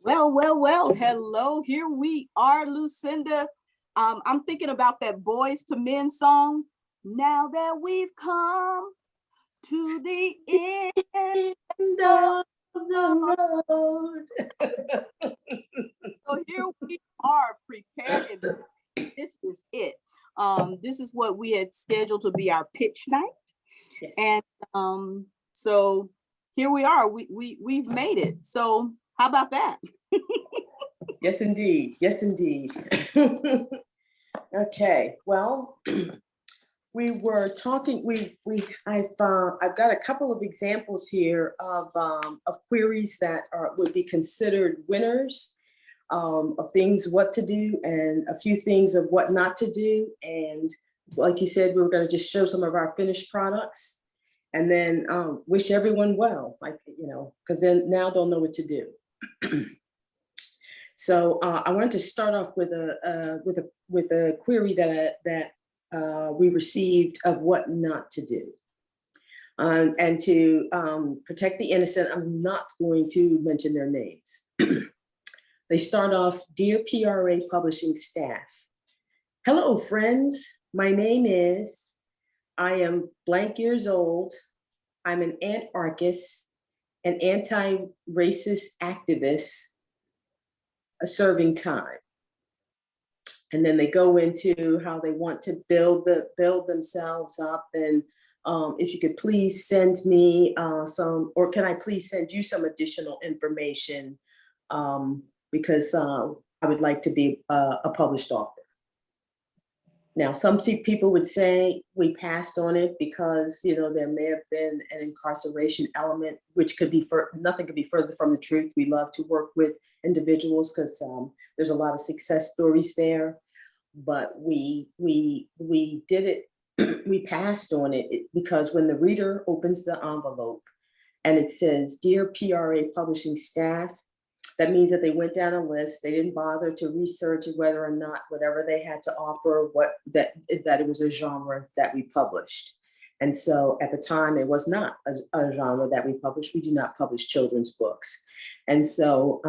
Well, well, well, hello, here we are, Lucinda. I'm thinking about that Boys to Men song. Now that we've come to the end End of of the the road. so here we are prepared, and this is it. This is what we had scheduled to be our pitch night. Yes. And so here we are. We've made it. So how about that? Yes, indeed. Yes, indeed. Okay. Well, we were talking. I've got a couple of examples here of queries that would be considered winners, of things what to do and a few things of what not to do. And like you said, we were going to just show some of our finished products, and then wish everyone well, because then now they'll know what to do. So I wanted to start off with a query that we received of what not to do. And to protect the innocent, I'm not going to mention their names. They start off, "Dear PRA Publishing staff, hello friends, my name is, I am blank years old, I'm an anarchist, an anti-racist activist, a serving time." And then they go into how they want to build themselves up, and if you could please send me some, or can I please send you some additional information, because I would like to be a published author. Now, some people would say we passed on it because there may have been an incarceration element, which could be nothing could be further from the truth. We love to work with individuals because there's a lot of success stories there. But we did it. We passed on it because when the reader opens the envelope and it says, "Dear PRA Publishing staff," that means that they went down a list. They didn't bother to research whether or not whatever they had to offer, that it was a genre that we published. And so at the time, it was not a genre that we published. We do not publish children's books. And so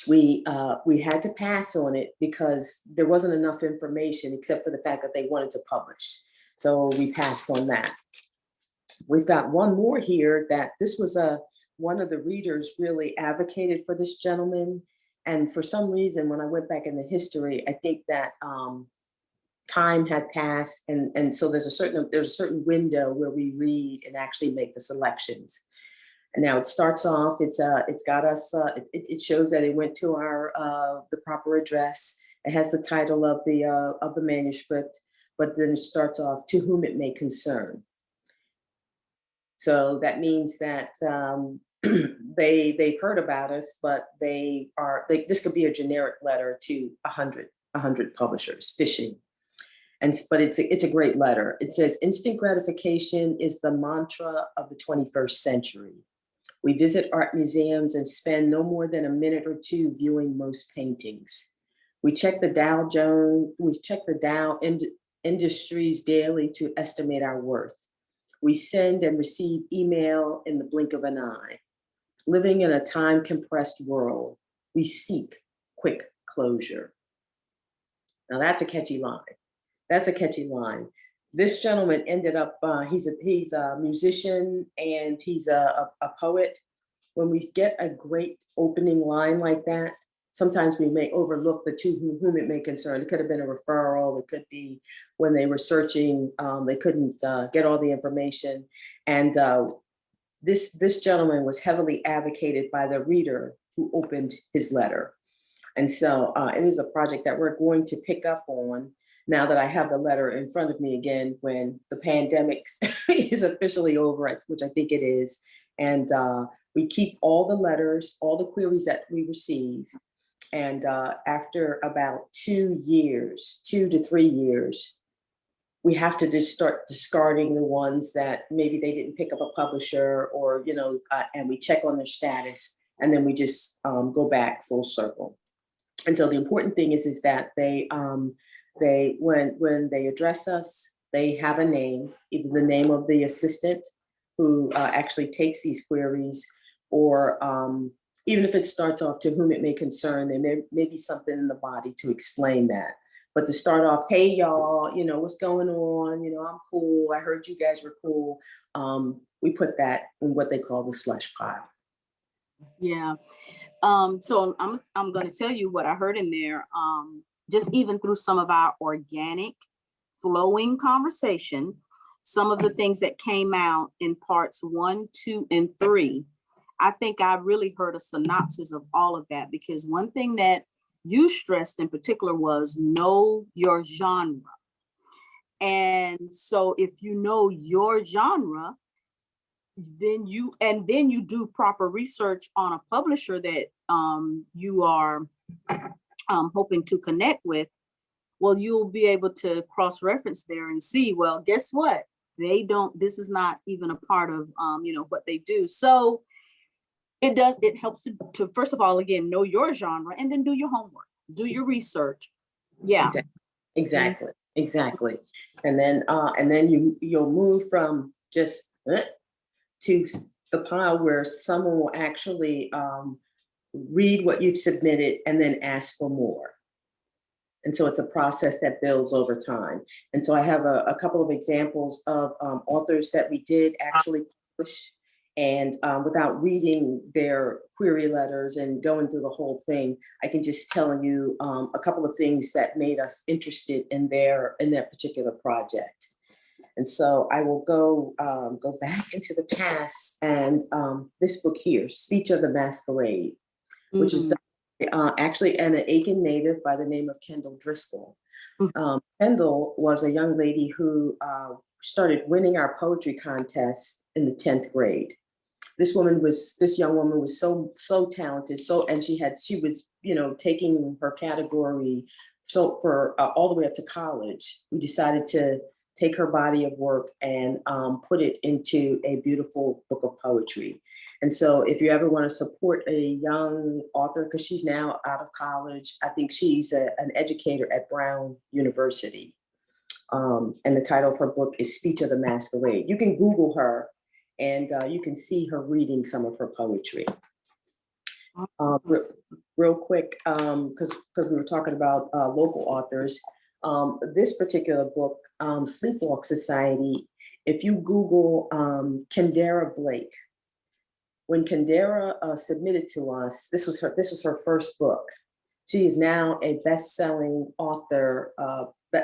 we had to pass on it because there wasn't enough information except for the fact that they wanted to publish. So we passed on that. We've got one more here that this was one of the readers really advocated for this gentleman. And for some reason, when I went back in the history, I think that time had passed. And so there's a certain window where we read and actually make the selections. And now it starts off, it's got us, it shows that it went to the proper address. It has the title of the manuscript, but then it starts off, "To whom it may concern." So that means that they've heard about us, but this could be a generic letter to 100 publishers fishing. But it's a great letter. It says, "Instant gratification is the mantra of the 21st century. We visit art museums and spend no more than a minute or two viewing most paintings. We check the Dow Industries daily to estimate our worth. We send and receive email in the blink of an eye. Living in a time-compressed world, we seek quick closure." Now that's a catchy line. That's a catchy line. This gentleman ended up, he's a musician and he's a poet. When we get a great opening line like that, sometimes we may overlook the "to whom it may concern." It could have been a referral. It could be when they were searching, they couldn't get all the information. And this gentleman was heavily advocated by the reader who opened his letter. And so it is a project that we're going to pick up on now that I have the letter in front of me again, when the pandemic is officially over, which I think it is. And we keep all the letters, all the queries that we receive. And after about 2 to 3 years, we have to just start discarding the ones that maybe they didn't pick up a publisher, or, and we check on their status, and then we just go back full circle. And so the important thing is that when they address us, they have a name, either the name of the assistant who actually takes these queries, or even if it starts off to whom it may concern, there may be something in the body to explain that. But to start off, hey, y'all, what's going on? I'm cool. I heard you guys were cool. We put that in what they call the slush pile. Yeah. So I'm going to tell you what I heard in there. Just even through some of our organic flowing conversation, some of the things that came out in parts 1, 2, and 3, I think I really heard a synopsis of all of that, because one thing that you stressed in particular was know your genre. And so if you know your genre, then you do proper research on a publisher that you are hoping to connect with. Well, you'll be able to cross-reference there and see, well, guess what? This is not even a part of what they do. So it helps to first of all, again, know your genre, and then do your homework, do your research. Yeah. Exactly. And then you'll move from just to the pile where someone will actually read what you've submitted and then ask for more. And so it's a process that builds over time. And so I have a couple of examples of authors that we did actually publish, and without reading their query letters and going through the whole thing, I can just tell you a couple of things that made us interested in that particular project. And so I will go back into the past, and this book here, Speech of the Masquerade, which is actually an Aiken native by the name of Kendall Driscoll. Kendall was a young lady who started winning our poetry contest in the 10th grade. This young woman was so talented. And she was, taking her category. So for all the way up to college, we decided to take her body of work and put it into a beautiful book of poetry. And so if you ever want to support a young author, because she's now out of college, I think she's an educator at Brown University. And the title of her book is Speech of the Masquerade. You can Google her, and you can see her reading some of her poetry. Real quick, because we were talking about local authors, this particular book, Sleepwalk Society, if you Google Kendara Blake, when Kendara submitted to us, this was her first book. She is now a best-selling author,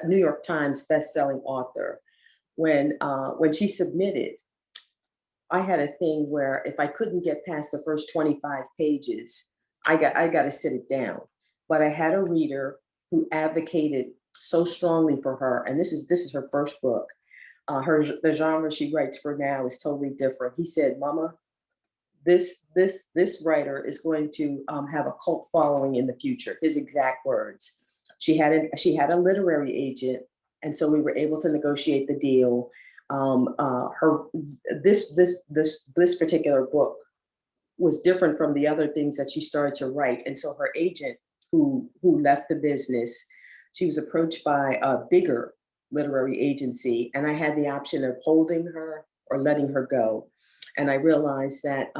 New York Times best-selling author. When she submitted, I had a thing where if I couldn't get past the first 25 pages, I got to sit it down. But I had a reader who advocated so strongly for her, and this is her first book. The genre she writes for now is totally different. He said, "Mama, this writer is going to have a cult following in the future." His exact words. She had a literary agent, and so we were able to negotiate the deal. This particular book was different from the other things that she started to write, and so her agent, who left the business, she was approached by a bigger literary agency, and I had the option of holding her or letting her go. And I realized that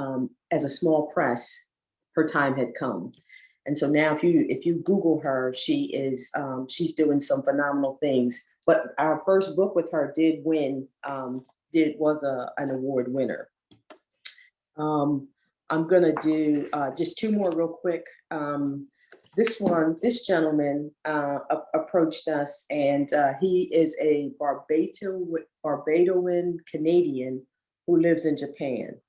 as a small press, her time had come. And so now if you Google her, she's doing some phenomenal things. But our first book with her did win, was an award winner. I'm gonna do just two more real quick. This gentleman approached us, and he is a Barbadoan Canadian who lives in Japan.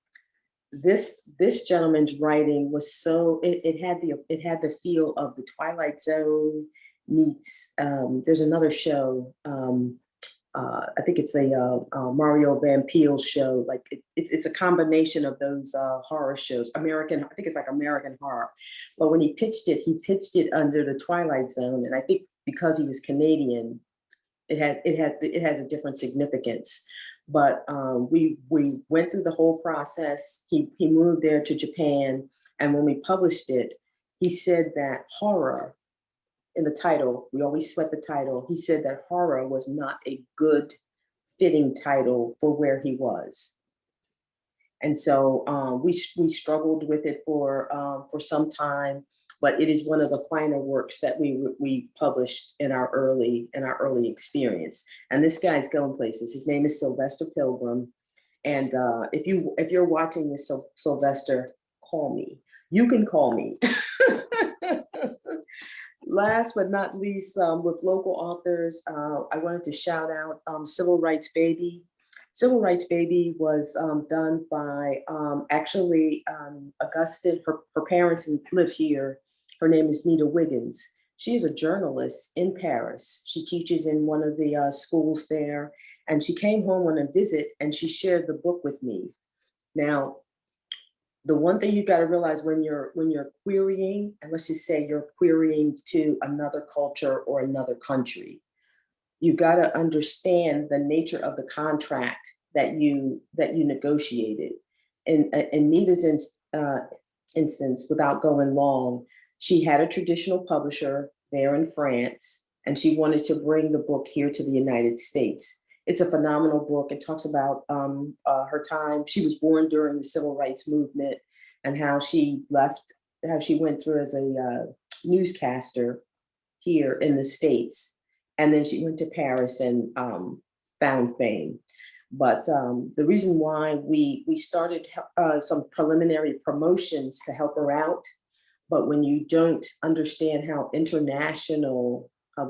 This gentleman's writing was it had the feel of the Twilight Zone meets there's another show, I think it's a Mario Van Peel's show. Like it's a combination of those horror shows. I think it's like American horror. But when he pitched it under the Twilight Zone, and I think because he was Canadian, it has a different significance. But we went through the whole process. He moved there to Japan, and when we published it, he said that horror in the title, we always sweat the title. He said that horror was not a good fitting title for where he was. And so we struggled with it for some time, but it is one of the finer works that we published in our early experience. And this guy's going places. His name is Sylvester Pilgrim. And if you're watching this, Sylvester, call me. You can call me. Last but not least, with local authors, I wanted to shout out Civil Rights Baby. Civil Rights Baby was done by Augustine. Her parents live here. Her name is Nita Wiggins. She is a journalist in Paris. She teaches in one of the schools there. And she came home on a visit and she shared the book with me. Now, the one thing you got to realize when you're querying, and let's just say you're querying to another culture or another country, you got to understand the nature of the contract that you negotiated. In Nita's instance, without going long, she had a traditional publisher there in France, and she wanted to bring the book here to the United States. It's a phenomenal book. It talks about her time. She was born during the Civil Rights Movement and how she went through as a newscaster here in the States. And then she went to Paris and found fame. But the reason why we started some preliminary promotions to help her out, but when you don't understand how the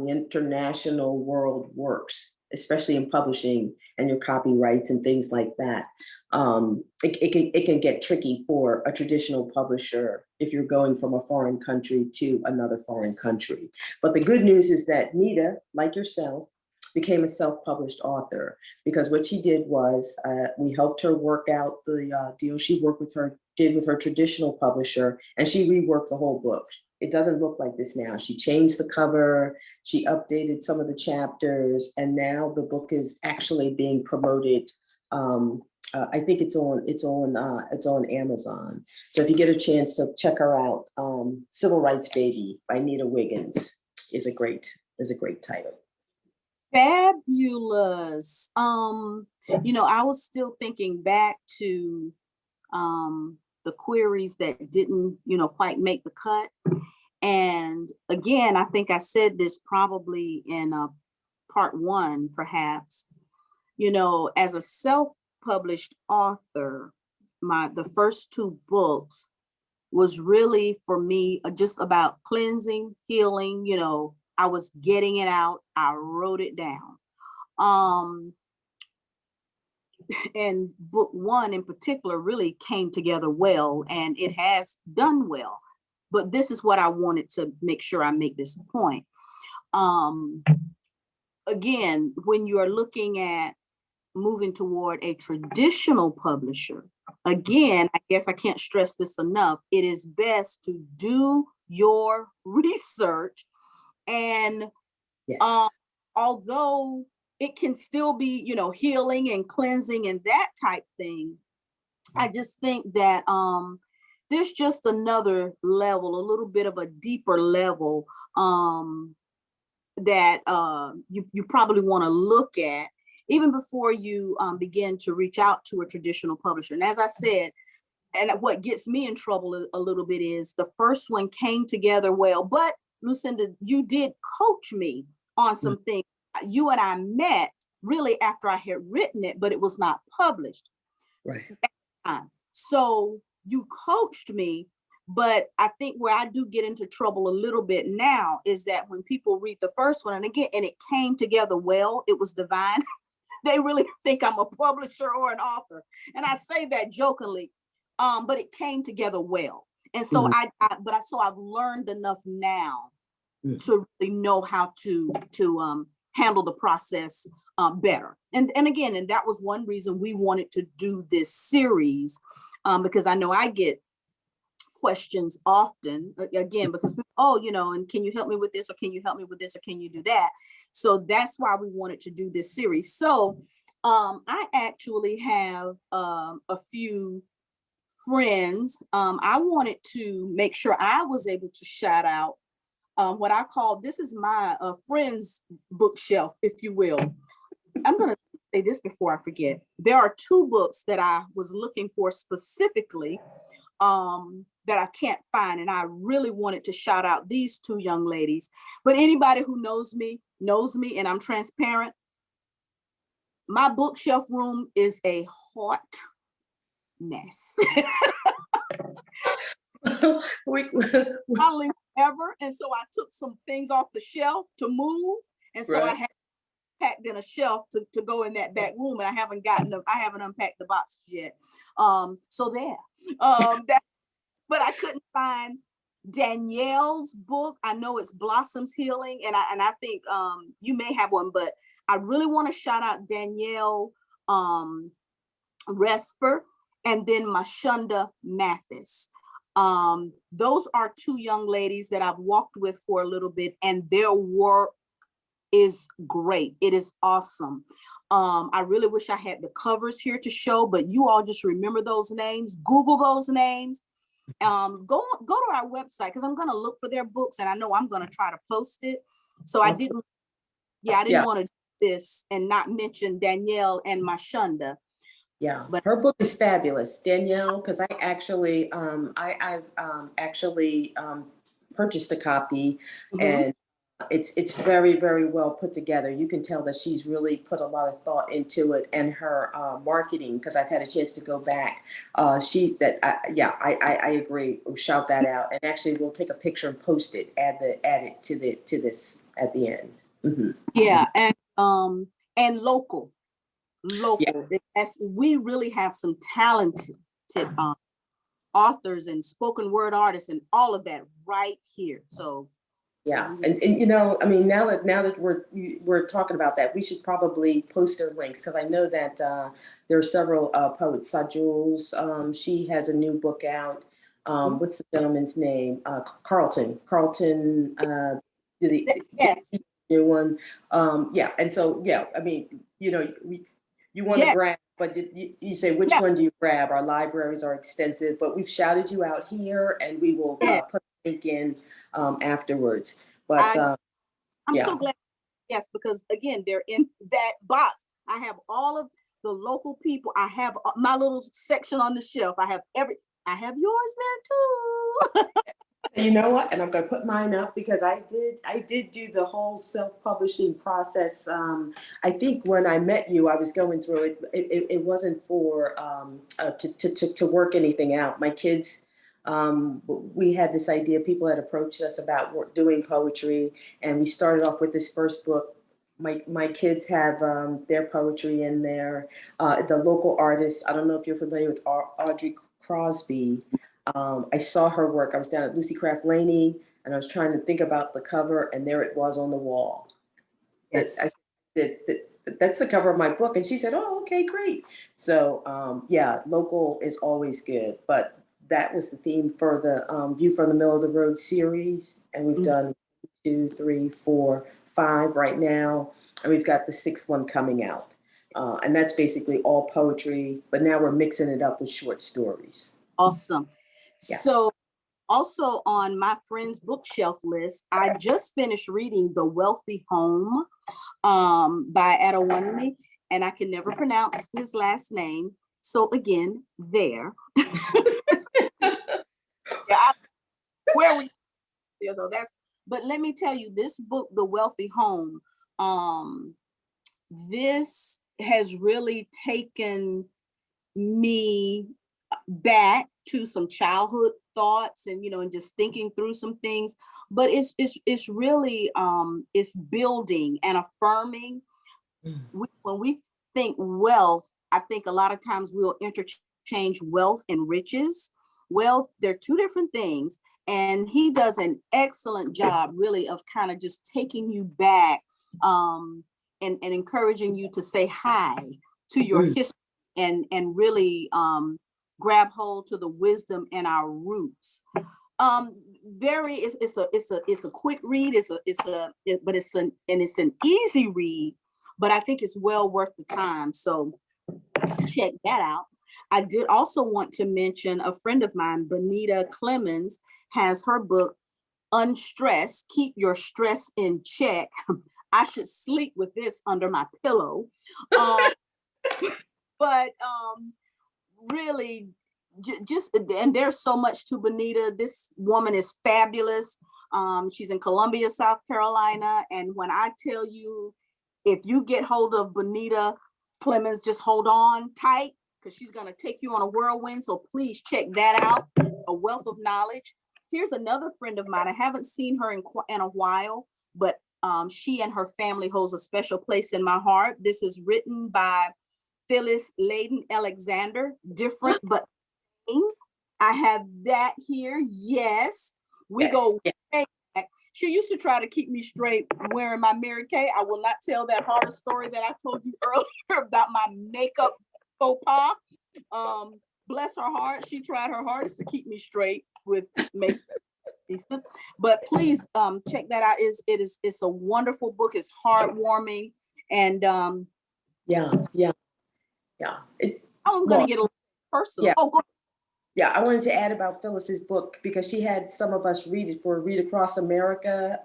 international world works, especially in publishing and your copyrights and things like that, it can get tricky for a traditional publisher if you're going from a foreign country to another foreign country. But the good news is that Nita, like yourself, became a self-published author, because what she did was we helped her work out the deal she did with her traditional publisher, and she reworked the whole book. It doesn't look like this now. She changed the cover, she updated some of the chapters, and now the book is actually being promoted. I think it's on Amazon. So if you get a chance to check her out, Civil Rights Baby by Nita Wiggins is a great title. Fabulous. I was still thinking back to the queries that didn't, quite make the cut. And again, I think I said this probably in part one, perhaps, as a self-published author, the first two books was really for me just about cleansing, healing. I was getting it out. I wrote it down. And book one in particular really came together well, and it has done well. But this is what I wanted to make sure I make this point. Again, when you are looking at moving toward a traditional publisher, again, I guess I can't stress this enough. It is best to do your research. And yes. Although it can still be, healing and cleansing and that type thing, I just think that there's just another level, a little bit of a deeper level that you probably want to look at even before you begin to reach out to a traditional publisher. And as I said, and what gets me in trouble a little bit is the first one came together well, but Lucinda, you did coach me on some things. You and I met really after I had written it, but it was not published. Right. So you coached me, but I think where I do get into trouble a little bit now is that when people read the first one, and it came together well, it was divine. They really think I'm a publisher or an author. And I say that jokingly, but it came together well. And so I've learned enough now to really know how to handle the process better. And that was one reason we wanted to do this series, because I know I get questions often, again, because and can you help me with this, or can you help me with this, or can you do that? So that's why we wanted to do this series. So I actually have a few friends. I wanted to make sure I was able to shout out what I call, this is my friends bookshelf, if you will. I'm going to say this before I forget. There are two books that I was looking for specifically that I can't find. And I really wanted to shout out these two young ladies. But anybody who knows me, and I'm transparent. My bookshelf room is a hot mess. Hardly ever. And so I took some things off the shelf to move. And so I had packed in a shelf to go in that back room, and I haven't unpacked the boxes yet. So there. But I couldn't find Danielle's book. I know it's Blossoms Healing, and I think you may have one, but I really want to shout out Danielle Resper and then Mashunda Mathis. Those are two young ladies that I've walked with for a little bit, and their work is great. It is awesome. I really wish I had the covers here to show, but you all just remember those names, Google those names. Go to our website, because I'm going to look for their books, and I know I'm going to try to post it. So I didn't want to do this and not mention Danielle and Mashunda. Yeah, but her book is fabulous, Danielle, because I've actually purchased a copy, and it's very, very well put together. You can tell that she's really put a lot of thought into it, and her marketing, because I've had a chance to go back. I agree. We'll shout that out, and actually we'll take a picture and post it, add it to this at the end. Mm-hmm. Yeah, and local. We really have some talented authors and spoken word artists and all of that right here. So yeah, and you know, I mean, now that we're talking about that, we should probably post their links, because I know that there are several poets. Jules, she has a new book out. What's the gentleman's name? Carlton. Yes. New one. And so I mean, you know, you want to grab, but you say, which one do you grab? Our libraries are extensive, but we've shouted you out here, and we will put a link in afterwards. But I'm so glad. Yes, because again, they're in that box. I have all of the local people. I have my little section on the shelf. I have yours there too. You know what? And I'm going to put mine up, because I did do the whole self-publishing process. I think when I met you, I was going through it. It wasn't for to work anything out. My kids, we had this idea. People had approached us about doing poetry, and we started off with this first book. My kids have their poetry in there. The local artists. I don't know if you're familiar with Audrey Crosby. I saw her work. I was down at Lucy Craft Laney, and I was trying to think about the cover, and there it was on the wall. Yes. I said, that's the cover of my book. And she said, oh, okay, great. So local is always good. But that was the theme for the View from the Middle of the Road series. And we've done 2, 3, 4, 5 right now. And we've got the 6th one coming out. And that's basically all poetry, but now we're mixing it up with short stories. Awesome. Yeah. So also on my friend's bookshelf list, I just finished reading The Wealthy Home by Adewale, and I can never pronounce his last name. So again, there. Where we so that's, but let me tell you, this book, The Wealthy Home, this has really taken me back to some childhood thoughts, and and just thinking through some things. But it's really it's building and affirming. When we think wealth, I think a lot of times we'll interchange wealth and riches. Wealth, they're two different things, and he does an excellent job really of kind of just taking you back and encouraging you to say hi to your history and really grab hold to the wisdom and our roots. It's a quick read. It's an easy read, but I think it's well worth the time. So check that out. I did also want to mention a friend of mine, Benita Clemens, has her book Unstressed, Keep Your Stress in Check. I should sleep with this under my pillow. But really, just, and there's so much to Bonita. This woman is fabulous. She's in Columbia, South Carolina. And when I tell you, if you get hold of Bonita Clemens, just hold on tight, because she's going to take you on a whirlwind. So please check that out. A wealth of knowledge. Here's another friend of mine. I haven't seen her in a while, but she and her family holds a special place in my heart. This is written by Phyllis Layden Alexander. Different, but I have that here. Yes, we go way back. She used to try to keep me straight wearing my Mary Kay. I will not tell that horror story that I told you earlier about my makeup faux pas. Bless her heart, she tried her hardest to keep me straight with makeup. But please check that out. It's a wonderful book. It's heartwarming, and yeah. I'm gonna get a little personal. Yeah. Oh, go ahead. Yeah, I wanted to add about Phyllis's book because she had some of us read it for Read Across America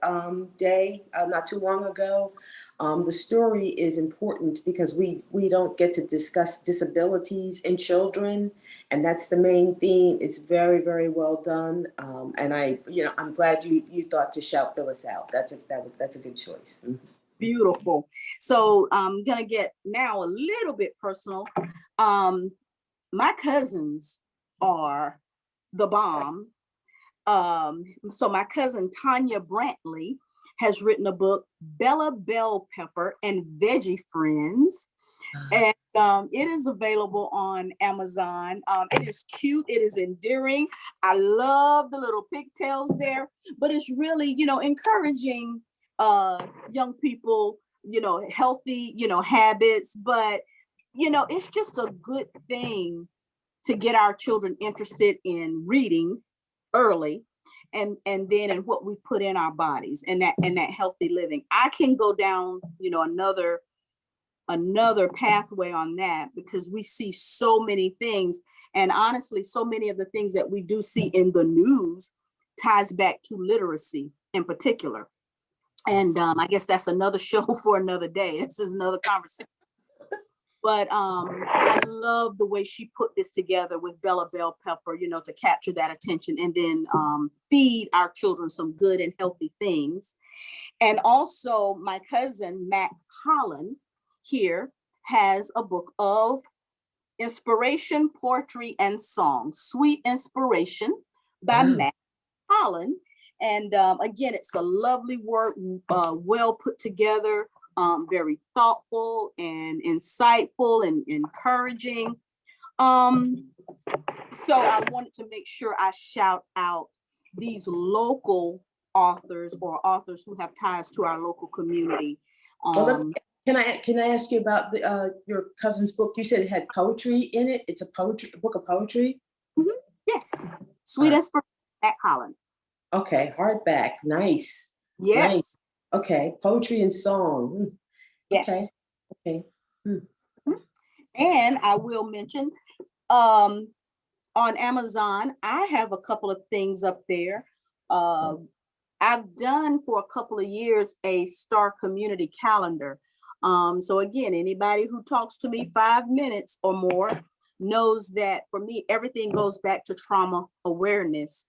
Day not too long ago. The story is important because we don't get to discuss disabilities in children, and that's the main theme. It's very, very well done, and I'm glad you thought to shout Phyllis out. That's a good choice. Mm-hmm. Beautiful. So I'm gonna get now a little bit personal. My cousins are the bomb. So my cousin Tanya Brantley has written a book, Bella Bell Pepper and Veggie Friends. And it is available on Amazon. It is cute, it is endearing. I love the little pigtails there, but it's really, encouraging young people, healthy, habits, but it's just a good thing to get our children interested in reading early, and then in what we put in our bodies, and that healthy living. I can go down, another pathway on that, because we see so many things, and honestly, so many of the things that we do see in the news ties back to literacy in particular. And I guess that's another show for another day. This is another conversation. But I love the way she put this together with Bella Bell Pepper, to capture that attention, and then feed our children some good and healthy things. And also my cousin, Matt Holland, here has a book of inspiration, poetry, and song, Sweet Inspiration by Matt Holland. And again, it's a lovely work, well put together. Very thoughtful and insightful and encouraging. So I wanted to make sure I shout out these local authors, or authors who have ties to our local community. Can I ask you about your cousin's book? You said it had poetry in it. It's a book of poetry. Mm-hmm. Yes, Sweet Inspiration at Holland. Okay, hardback, nice. Yes. Nice. Okay, poetry and song. Yes. Okay. Mm-hmm. And I will mention on Amazon, I have a couple of things up there. I've done for a couple of years a Star Community Calendar. So again, anybody who talks to me 5 minutes or more knows that for me, everything goes back to trauma awareness.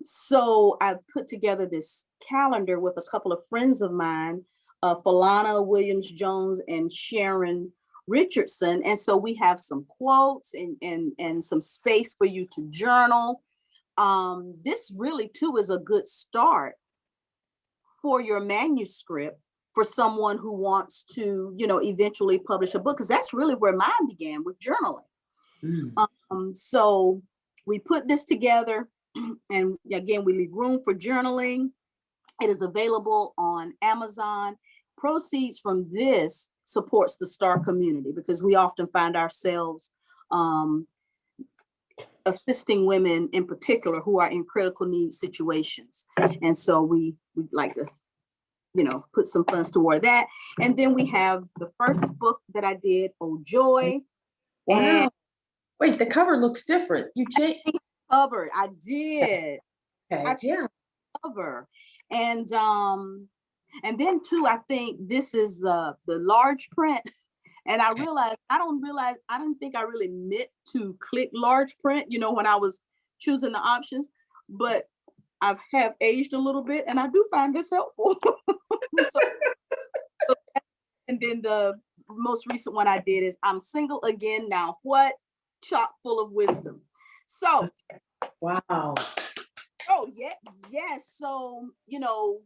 So I put together this calendar with a couple of friends of mine, Falana Williams-Jones and Sharon Richardson. And so we have some quotes and some space for you to journal. This really too is a good start for your manuscript for someone who wants to, eventually publish a book, because that's really where mine began, with journaling. So we put this together, and again, we leave room for journaling. It is available on Amazon. Proceeds from this supports the Star community, because we often find ourselves assisting women in particular who are in critical need situations. And so we like to, put some funds toward that. And then we have the first book that I did, Oh Joy. Wow. Wait, the cover looks different. You changed cover. I did. Okay. Cover. And And then too, I think this is the large print. And I realized, I didn't think I really meant to click large print, you know, when I was choosing the options, but have aged a little bit and I do find this helpful. So, and then the most recent one I did is I'm single again now. What? Chock full of wisdom. So, Wow. oh yeah, yes. So, you know,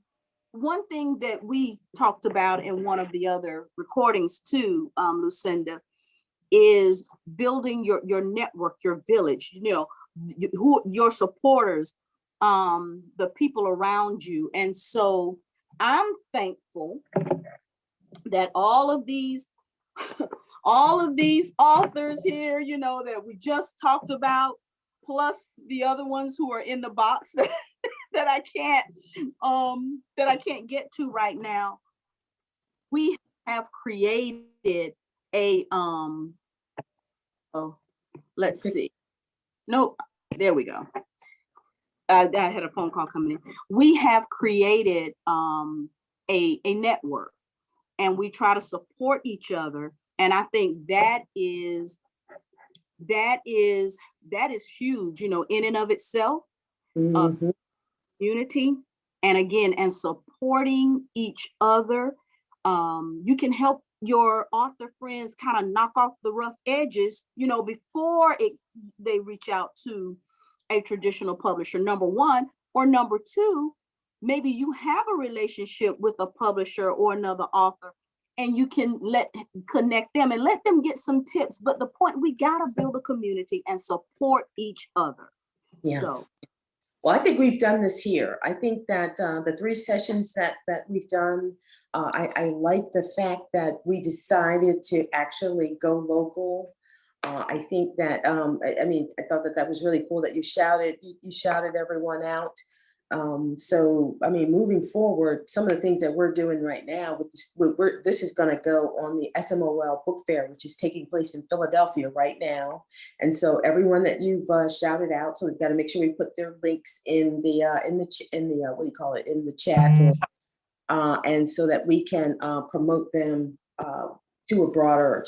one thing that we talked about in one of the other recordings too, Lucinda, is building your network, your village, you know, who your supporters, the people around you. And so I'm thankful that all of these all of these authors here, you know, that we just talked about, plus the other ones who are in the box that I can't get to right now. We have created a oh, let's see. No, there we go. I had a phone call coming in. We have created a network, and we try to support each other. And I think that is huge, you know, in and of itself, Mhm. unity, and again, and supporting each other. You can help your author friends kind of knock off the rough edges, you know, before they reach out to a traditional publisher, number one, or number two, maybe you have a relationship with a publisher or another author, and you can connect them and let them get some tips. But the point, we gotta build a community and support each other. Yeah. So Well, I think we've done this here. I think that the 3 sessions that we've done, I like the fact that we decided to actually go local. I think that I mean, I thought that that was really cool that you shouted everyone out. So I mean, moving forward, some of the things that we're doing right now with this, this is going to go on the SMOL Book Fair, which is taking place in Philadelphia right now. And so everyone that you've shouted out, so we've got to make sure we put their links in the what do you call it, in the chat, and so that we can promote them to a broader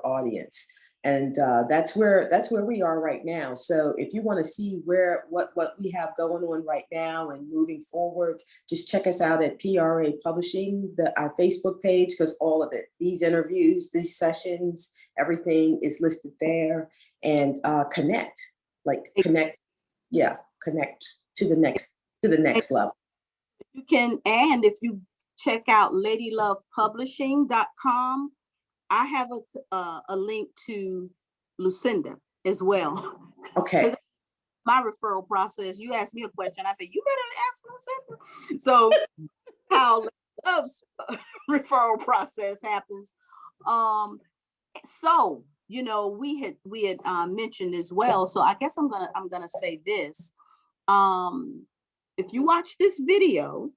audience. And that's where we are right now. So if you want to see what we have going on right now and moving forward, just check us out at PRA Publishing, our Facebook page, because all of it, these interviews, these sessions, everything is listed there. And connect to the next level. you can, and if you check out ladylovepublishing.com, I have a link to Lucinda as well. Okay. My referral process, you asked me a question, I said, you better ask Lucinda. So how Love's referral process happens. So, you know, we had mentioned as well. So I guess I'm gonna say this. If you watch this video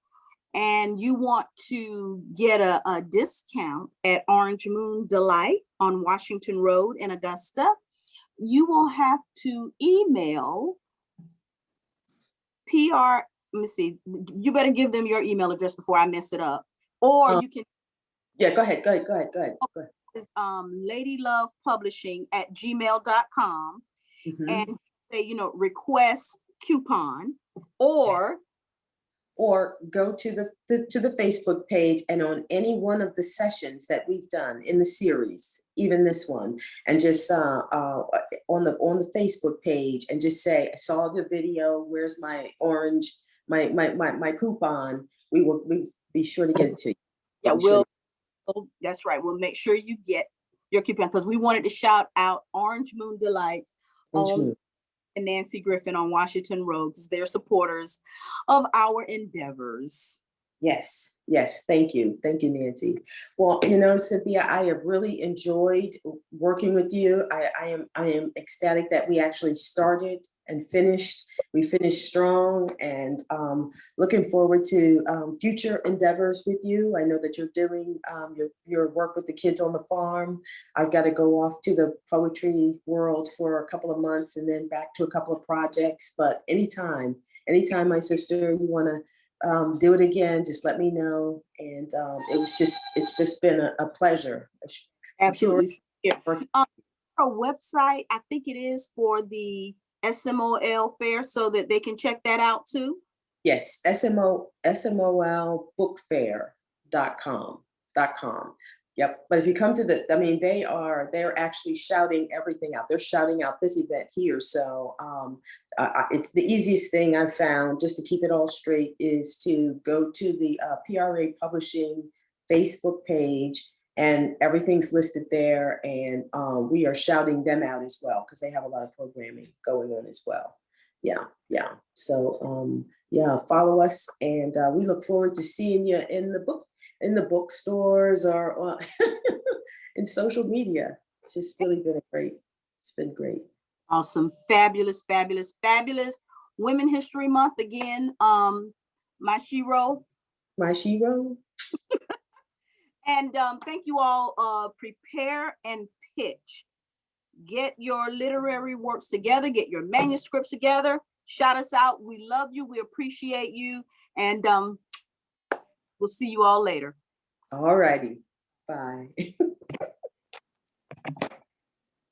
and you want to get a discount at Orange Moon Delight on Washington Road in Augusta, you will have to email PR. Let me see. You better give them your email address before I mess it up. Or you can. Yeah, go ahead. It's ladylovepublishing@gmail.com, and say, you know, request coupon, or go to the Facebook page, and on any one of the sessions that we've done in the series, even this one, and just on the Facebook page, and just say, I saw the video, where's my orange, my coupon. We'll be sure to get it to you. Yeah, that's right. We'll make sure you get your coupon, because we wanted to shout out Orange Moon Delights and Nancy Griffin on Washington Road, because they're supporters of our endeavors. Yes. Thank you, Nancy. Well, you know, Cynthia, I have really enjoyed working with you. I am ecstatic that we actually started and finished. We finished strong, and looking forward to future endeavors with you. I know that you're doing your work with the kids on the farm. I've got to go off to the poetry world for a couple of months and then back to a couple of projects. But anytime, my sister, you want to do it again, just let me know. And it's just been a pleasure. Absolutely. Yeah. Working. Our website, I think it is for the SMOL fair, so that they can check that out too. Yes, smolbookfair.com. Yep. But if you come to they're actually shouting everything out. They're shouting out this event here. So it's the easiest thing I've found, just to keep it all straight, is to go to the PRA Publishing Facebook page, and everything's listed there. And we are shouting them out as well, because they have a lot of programming going on as well. Yeah. So yeah, follow us, and we look forward to seeing you in the bookstores, or in social media. It's just really been it's been great. Awesome. Fabulous. Women History Month again. My shiro. And thank you all. Prepare and pitch. Get your literary works together, get your manuscripts together, shout us out. We love you, we appreciate you, and we'll see you all later. All righty. Bye.